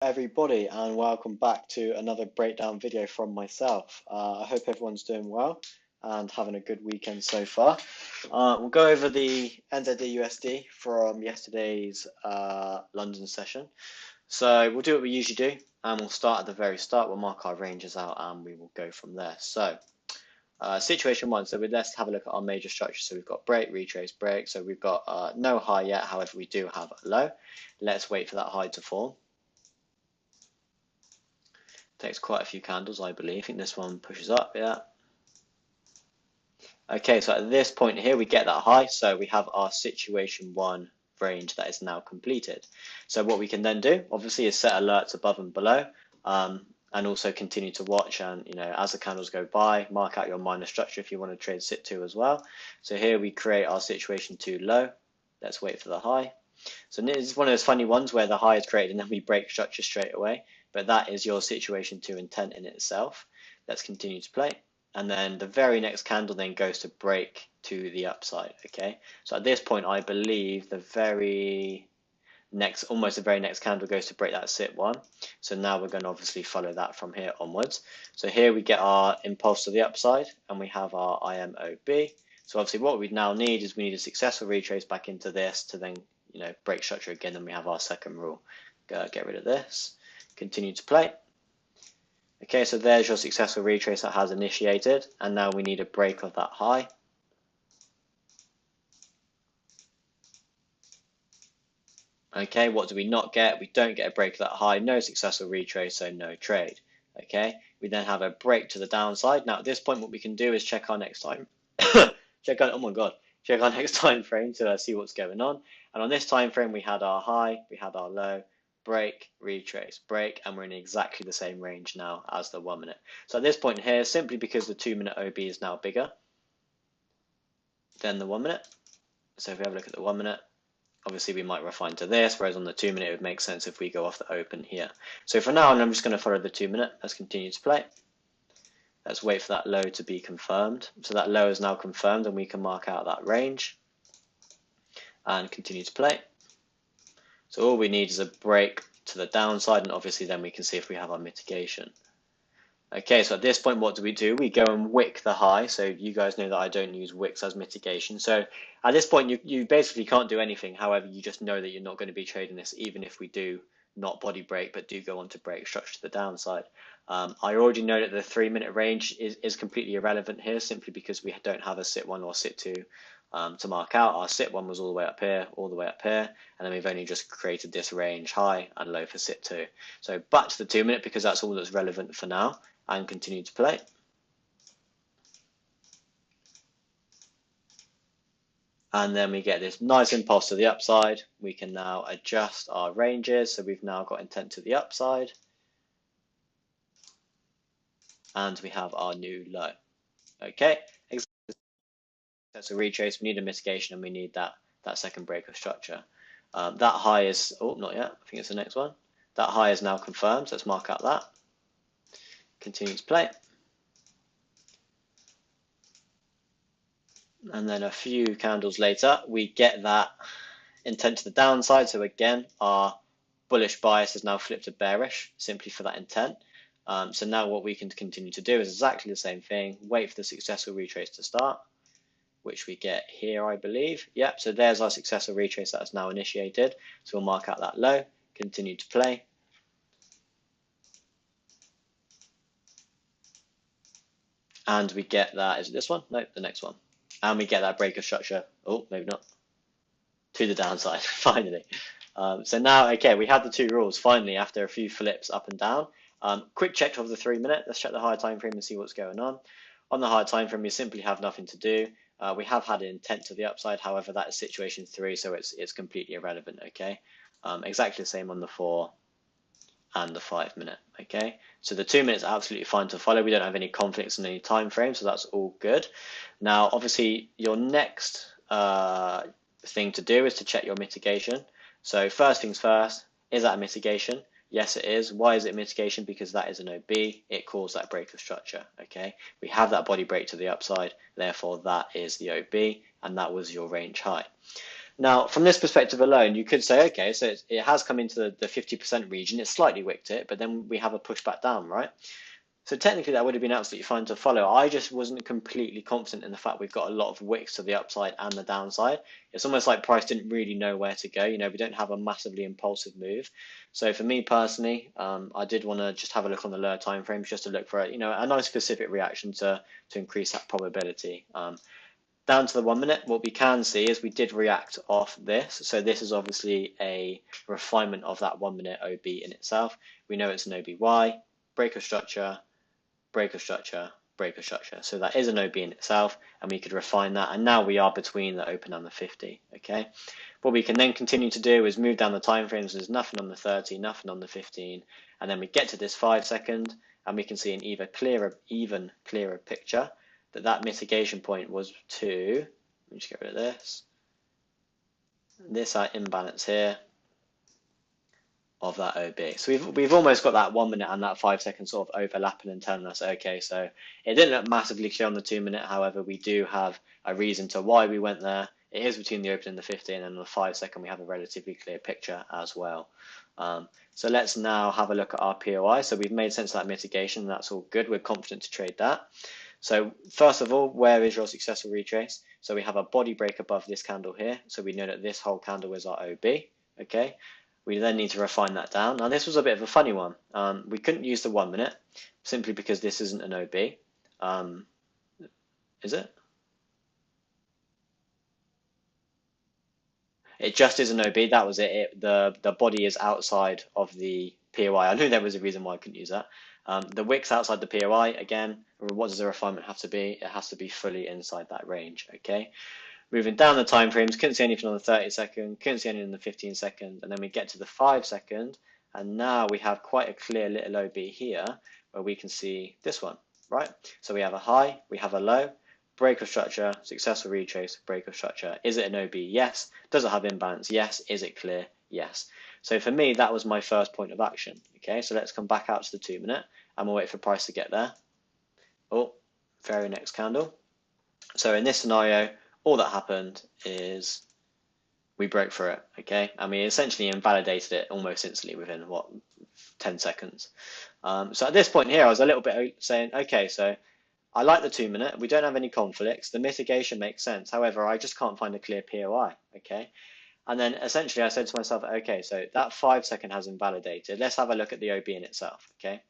Everybody, and welcome back to another breakdown video from myself. I hope everyone's doing well and having a good weekend so far. We'll go over the NZDUSD from yesterday's London session. So we'll do what we usually do, and we'll start at the very start. We'll mark our ranges out and we will go from there. So situation one, so let's have a look at our major structure. So we've got break, retrace, break. So we've got no high yet, however we do have a low. Let's wait for that high to form. Takes quite a few candles, I believe. I think this one pushes up, yeah. Okay, so at this point here, we get that high. So we have our situation one range that is now completed. So what we can then do, obviously, is set alerts above and below, and also continue to watch. And as the candles go by, mark out your minor structure if you want to trade sit two as well. So here we create our situation two low. Let's wait for the high. So this is one of those funny ones where the high is created and then we break structure straight away. But that is your situation two intent in itself. Let's continue to play. And then the very next candle then goes to break to the upside. Okay. So at this point, I believe the very next candle goes to break that sit one. So now we're going to obviously follow that from here onwards. So here we get our impulse to the upside and we have our IMOB. So obviously what we now need is we need a successful retrace back into this to then break structure again, and we have our second rule. Get rid of this. Continue to play. Okay, so there's your successful retrace that has initiated, and now we need a break of that high. Okay, what do we not get? We don't get a break of that high, no successful retrace, so no trade. Okay, we then have a break to the downside. Now at this point, what we can do is check our next time. check our next time frame to see what's going on. And on this time frame, we had our high, we had our low, break, retrace, break, and we're in exactly the same range now as the 1 minute. So at this point here, simply because the 2 minute OB is now bigger than the 1 minute. So if we have a look at the 1 minute, obviously we might refine to this, whereas on the 2 minute it would make sense if we go off the open here. So for now, I'm just going to follow the 2 minute. Let's continue to play. Let's wait for that low to be confirmed. So that low is now confirmed and we can mark out that range and continue to play. So all we need is a break to the downside, and obviously then we can see if we have our mitigation. Okay, so at this point, what do? We go and wick the high. So you guys know that I don't use wicks as mitigation. So at this point, you basically can't do anything. However, you just know that you're not going to be trading this, even if we do not body break, but do go on to break structure to the downside. I already know that the 3 minute range is completely irrelevant here, simply because we don't have a sit one or sit two to mark out. Our sit one was all the way up here, all the way up here, and then we've only just created this range high and low for sit two. So back to the 2 minute, because that's all that's relevant for now, and continue to play. And then we get this nice impulse to the upside. We can now adjust our ranges. So we've now got intent to the upside. And we have our new low. Okay, that's a retrace. We need a mitigation and we need that second break of structure. That high is, oh, not yet. I think it's the next one. That high is now confirmed. So let's mark out that. Continue to play. And then a few candles later, we get that intent to the downside. So again, our bullish bias is now flipped to bearish, simply for that intent. So now what we can continue to do is exactly the same thing. Wait for the successful retrace to start, which we get here, I believe. Yep, so there's our successful retrace that is now initiated. So we'll mark out that low, continue to play. And we get that, is it this one? No, the next one. And we get that break of structure. Oh, maybe not. To the downside, finally. So now, okay, we have the two rules finally after a few flips up and down. Quick check of the 3 minute. Let's check the higher time frame and see what's going on. On the higher time frame, we simply have nothing to do. We have had an intent to the upside. However, that is situation 3, so it's completely irrelevant. Okay, exactly the same on the 4 and the 5 minute. Okay, so the 2 minutes are absolutely fine to follow. We don't have any conflicts in any time frame, so that's all good. Now, obviously, your next thing to do is to check your mitigation. So first things first, is that a mitigation? Yes, it is. Why is it mitigation? Because that is an OB. It caused that break of structure. Okay, we have that body break to the upside, therefore that is the OB, and that was your range high. Now, from this perspective alone, you could say, okay, so it has come into the 50% region, it's slightly wicked it, but then we have a pushback down, right? So technically that would have been absolutely fine to follow. I just wasn't completely confident in the fact we've got a lot of wicks to the upside and the downside. It's almost like price didn't really know where to go. We don't have a massively impulsive move. So for me personally, I did want to just have a look on the lower time frames just to look for a nice specific reaction to increase that probability. Down to the 1 minute, what we can see is we did react off this. So this is obviously a refinement of that 1 minute OB in itself. We know it's an OBY, break of structure, break of structure, break of structure. So that is an OB in itself, and we could refine that. And now we are between the open and the 50. Okay. What we can then continue to do is move down the time frames. There's nothing on the 30, nothing on the 15, and then we get to this 5 second, and we can see an even clearer picture that mitigation point was to. Let me just get rid of this imbalance here of that OB. So we've almost got that 1 minute and that 5 second sort of overlapping and telling us, okay, so it didn't look massively clear on the 2 minute. However, we do have a reason to why we went there. It is between the open and the 50, and then on the 5 second we have a relatively clear picture as well. So let's now have a look at our POI. So we've made sense of that mitigation. That's all good. We're confident to trade that. So first of all, where is your successful retrace? So we have a body break above this candle here. So we know that this whole candle is our OB. Okay. We then need to refine that down. Now this was a bit of a funny one. We couldn't use the 1 minute simply because this isn't an OB. Is it? It just is an OB. That was it. The body is outside of the POI. I knew there was a reason why I couldn't use that. The wicks outside the POI, again, what does the refinement have to be? It has to be fully inside that range, okay? Moving down the time frames, couldn't see anything on the 30 second, couldn't see anything in the 15 second, and then we get to the 5 second, and now we have quite a clear little OB here where we can see this one, right? So we have a high, we have a low, break of structure, successful retrace, break of structure. Is it an OB? Yes. Does it have imbalance? Yes. Is it clear? Yes. So for me, that was my first point of action. Okay, so let's come back out to the 2 minute and we'll wait for price to get there. Oh, very next candle. So in this scenario, all that happened is we broke through it. Okay, and we essentially invalidated it almost instantly within 10 seconds. So at this point here, I was a little bit saying, okay, so I like the 2 minute. We don't have any conflicts. The mitigation makes sense. However, I just can't find a clear POI. Okay. And then essentially I said to myself, okay, so that 5 second has invalidated. Let's have a look at the OB in itself. Okay.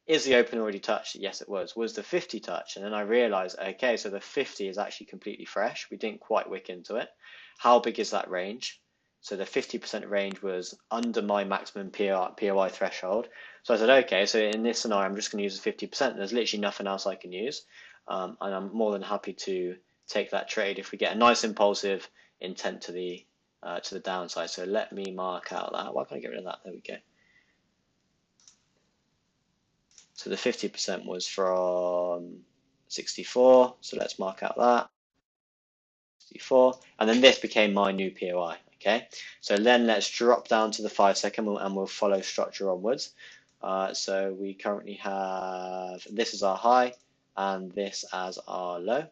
Is the open already touched? Yes, it was. Was the 50 touched? And then I realized, okay, so the 50 is actually completely fresh. We didn't quite wick into it. How big is that range? So the 50% range was under my maximum POI threshold. So I said, okay, so in this scenario, I'm just going to use the 50%. There's literally nothing else I can use. And I'm more than happy to take that trade if we get a nice impulsive intent to the downside. So let me mark out that. Why can't I get rid of that? There we go. So the 50% was from 64. So let's mark out that. 64. And then this became my new POI. Okay, so then let's drop down to the 5 second and we'll follow structure onwards. So we currently have this as our high and this as our low.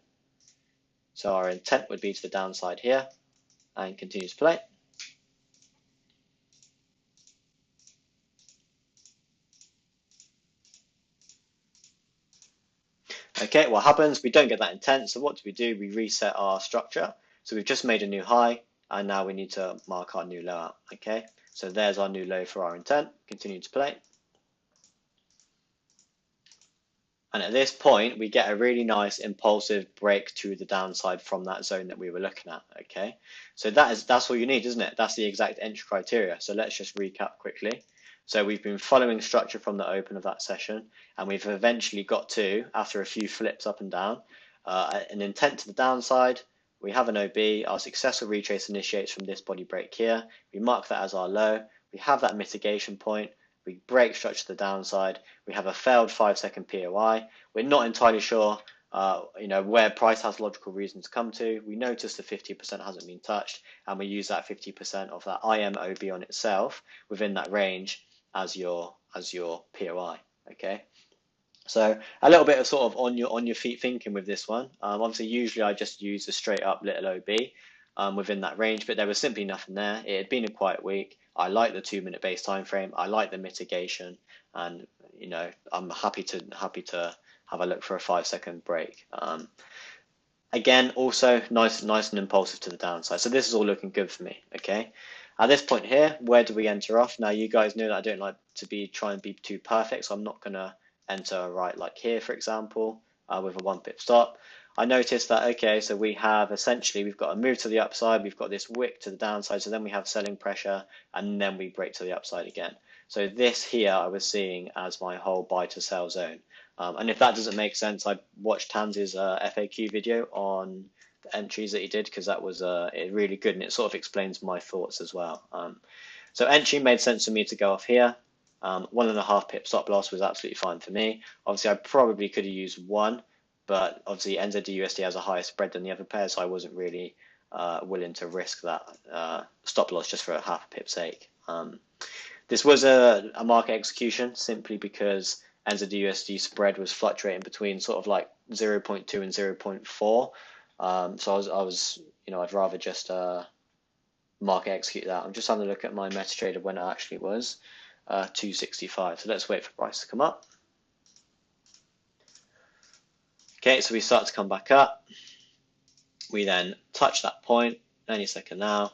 So our intent would be to the downside here and continue to play. Okay, what happens? We don't get that intent. So what do? We reset our structure. So we've just made a new high and now we need to mark our new low out. Okay, so there's our new low for our intent. Continue to play. And at this point, we get a really nice impulsive break to the downside from that zone that we were looking at. Okay, so that's all you need, isn't it? That's the exact entry criteria. So let's just recap quickly. So we've been following structure from the open of that session, and we've eventually got to, after a few flips up and down, an intent to the downside. We have an OB. Our successful retrace initiates from this body break here. We mark that as our low. We have that mitigation point. We break structure to the downside. We have a failed 5 second POI. We're not entirely sure, where price has logical reason to come to. We notice the 50% hasn't been touched, and we use that 50% of that IMOB on itself within that range as your POI. Okay. So a little bit of sort of on your feet thinking with this one. Obviously, usually I just use a straight up little OB. within that range, but there was simply nothing there. It had been a quiet week. I like the 2 minute base time frame. I like the mitigation, and I'm happy to have a look for a 5 second break. Again, also nice and impulsive to the downside. So this is all looking good for me. Okay. At this point here, where do we enter off? Now you guys know that I don't like to try and be too perfect, so I'm not gonna enter right like here, for example, with a 1 pip stop. I noticed that, okay, so we've got a move to the upside, we've got this wick to the downside, so then we have selling pressure, and then we break to the upside again. So this here I was seeing as my whole buy to sell zone. And if that doesn't make sense, I watched Tanz's FAQ video on the entries that he did, because that was really good, and it sort of explains my thoughts as well. So entry made sense for me to go off here. 1.5 pip stop loss was absolutely fine for me. Obviously, I probably could have used 1, but obviously NZDUSD has a higher spread than the other pair, so I wasn't really willing to risk that stop loss just for a half a pip's sake. This was a market execution simply because NZDUSD spread was fluctuating between sort of like 0.2 and 0.4. So I'd rather just market execute that. I'm just having a look at my MetaTrader when it actually was 265. So let's wait for price to come up. Okay, so we start to come back up. We then touch that point any second now.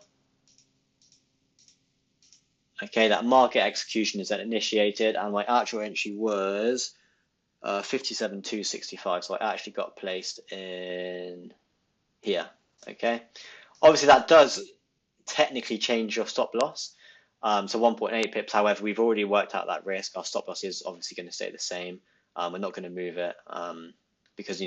Okay, that market execution is then initiated, and my actual entry was 57,265. So I actually got placed in here. Okay, obviously that does technically change your stop loss. So 1.8 pips. However, we've already worked out that risk. Our stop loss is obviously going to stay the same. We're not going to move it because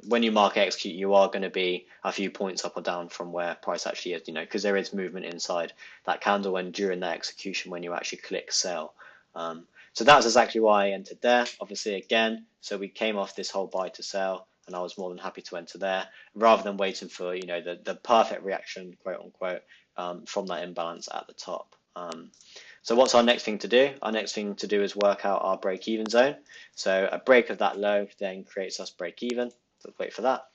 when you market execute, you are going to be a few points up or down from where price actually is. Because there is movement inside that candle and during that execution when you actually click sell. So that's exactly why I entered there. Obviously, again, so we came off this whole buy to sell, and I was more than happy to enter there rather than waiting for the perfect reaction, quote unquote, from that imbalance at the top. So what's our next thing to do? Our next thing to do is work out our break-even zone. So a break of that low then creates us break-even. Let's wait for that.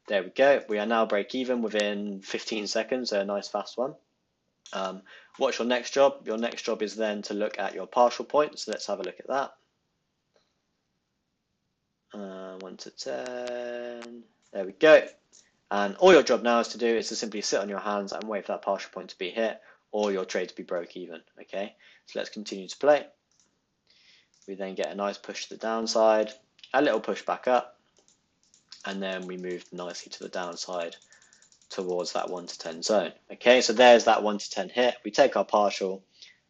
There we go. We are now break-even within 15 seconds, a nice fast one. What's your next job? Your next job is then to look at your partial points. So let's have a look at that. 1 to 10. There we go. And all your job now is to simply sit on your hands and wait for that partial point to be hit or your trade to be broke even. Okay, so let's continue to play. We then get a nice push to the downside, a little push back up, and then we move nicely to the downside towards that 1 to 10 zone. Okay, so there's that 1 to 10 hit. We take our partial,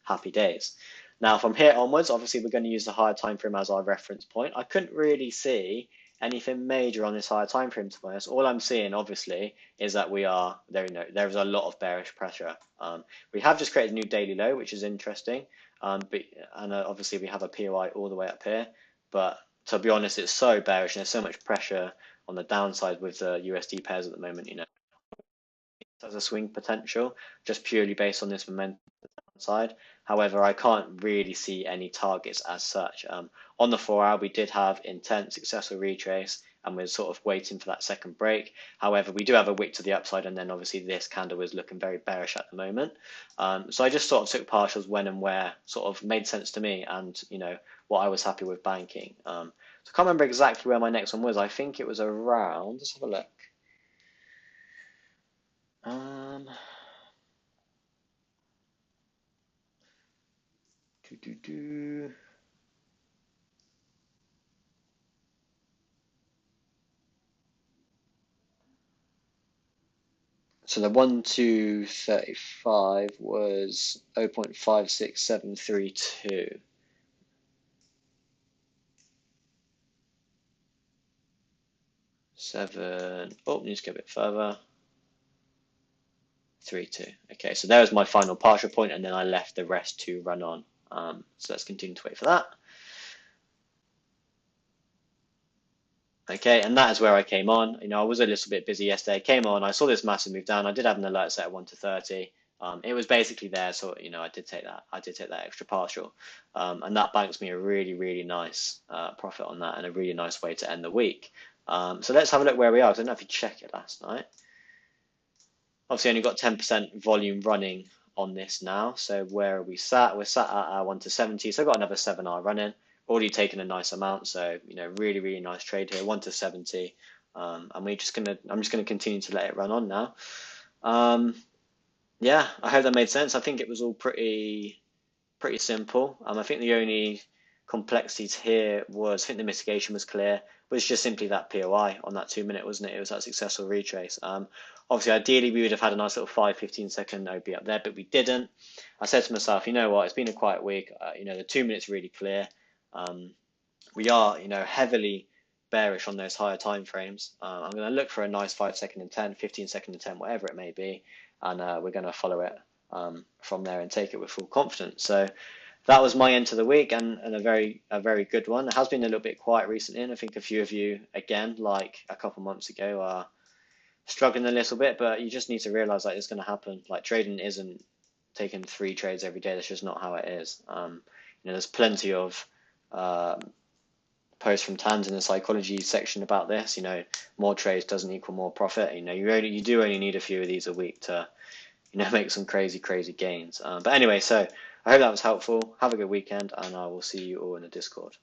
happy days. Now from here onwards, obviously we're going to use the higher time frame as our reference point. I couldn't really see anything major on this higher time frame, to be honest. All I'm seeing obviously is that there is a lot of bearish pressure. We have just created a new daily low, which is interesting, obviously we have a POI all the way up here, but to be honest, it's so bearish and there's so much pressure on the downside with the USD pairs at the moment. There's a swing potential just purely based on this momentum side. However, I can't really see any targets as such. On the 4 hour, we did have intense successful retrace, and we're sort of waiting for that second break. However, we do have a wick to the upside, and then obviously this candle is looking very bearish at the moment. So I just sort of took partials when and where sort of made sense to me, and what I was happy with banking. So I can't remember exactly where my next one was. I think it was around. Let's have a look. So the 1 to 35 was 0.56732. Needs to go a bit further. 3.2. Okay, so there's my final partial point, and then I left the rest to run on. So let's continue to wait for that. Okay, and that is where I came on. I was a little bit busy yesterday. Came on, I saw this massive move down. I did have an alert set at 1 to 30. It was basically there, so I did take that. I did take that extra partial, and that banks me a really, really nice profit on that, and a really nice way to end the week. So let's have a look where we are. I don't know if you checked it last night. Obviously only got 10% volume running on this now. So where are we sat? We're sat at 1 to 70. So I've got another 7 hour running. Already taken a nice amount. So, really, really nice trade here. 1 to 70. And I'm just gonna continue to let it run on now. Um, yeah, I hope that made sense. I think it was all pretty simple. I think the only complexities here was, I think the mitigation was clear, was just simply that POI on that 2 minute, wasn't it? It was that successful retrace. Obviously, ideally, we would have had a nice little 5-15 second OB up there, but we didn't. I said to myself, you know what, it's been a quiet week. The 2 minutes really clear. Um, we are, heavily bearish on those higher time frames. I'm going to look for a nice 5 second and 10, 15 second and 10, whatever it may be, and we're going to follow it from there and take it with full confidence. So that was my end to the week, and a very good one. It has been a little bit quiet recently, and I think a few of you, again, like a couple months ago, are struggling a little bit, but you just need to realize that it's going to happen. Like, trading isn't taking 3 trades every day. That's just not how it is. There's plenty of posts from Tans in the psychology section about this. More trades doesn't equal more profit. You do only need a few of these a week to make some crazy gains. But anyway, so I hope that was helpful. Have a good weekend, and I will see you all in the Discord.